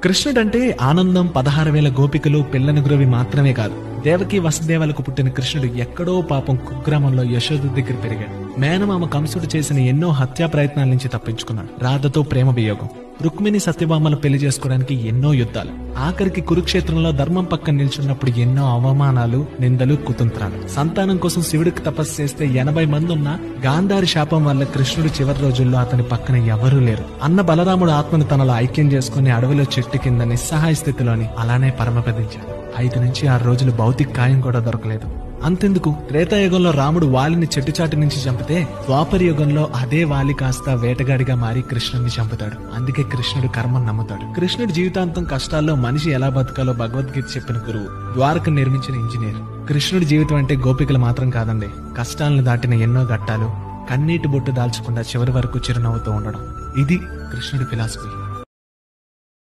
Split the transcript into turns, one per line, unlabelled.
కృష్ణుడంటే ఆనందం, 16,000 గోపికలు, పిల్లని గురవి మాత్రమే కాదు. దేవకి వసుదేవులకు పుట్టిన కృష్ణుడు ఎక్కడో పాపం కుగ్రామంలో యశోద దగ్గర పెరిగాడు. మేనమామ కంసుడు చేసిన ఎన్నో హత్యా ప్రయత్నాల నుంచి తప్పించుకున్నాడు. రాధతో ప్రేమ వియోగం, రుక్మిణి సత్యభామను పెళ్లి చేసుకోవడానికి ఎన్నో యుద్ధాలు, ఆఖరికి కురుక్షేత్రంలో ధర్మం పక్కన నిల్చున్నప్పుడు ఎన్నో అవమానాలు, నిందలు, కుతంత్రాలు. సంతానం కోసం శివుడికి తపస్సు చేస్తే 80 మంది ఉన్నా గాంధారి శాపం వల్ల కృష్ణుడు చివరి రోజుల్లో అతని పక్కన ఎవరూ లేరు. అన్న బలరాముడు ఆత్మను తనలో ఐక్యం చేసుకుని అడవిలో చెట్టు కింద నిస్సహాయ స్థితిలోని అలానే పరమపదించాడు. 5 నుంచి 6 రోజులు భౌతిక కాయం కూడా దొరకలేదు. అంతెందుకు, త్రేతాయుగంలో రాముడు వాలిని చెట్టుచాటు నుంచి చంపితే ద్వాపర యుగంలో అదే వాలి కాస్త వేటగాడిగా మారి కృష్ణుడిని చంపుతాడు. అందుకే కృష్ణుడు కర్మను నమ్ముతాడు. కృష్ణుడి జీవితాంతం కష్టాల్లో మనిషి ఎలా బతకాలో భగవద్గీత చెప్పిన గురువు, ద్వారకను నిర్మించిన ఇంజనీర్. కృష్ణుడి జీవితం అంటే గోపికలు మాత్రం కాదండి, కష్టాలను దాటిన ఎన్నో ఘట్టాలు, కన్నీటి బొట్టు దాల్చకుండా చివరి వరకు చిరునవ్వుతూ ఉండడం. ఇది కృష్ణుడి ఫిలాసఫీ.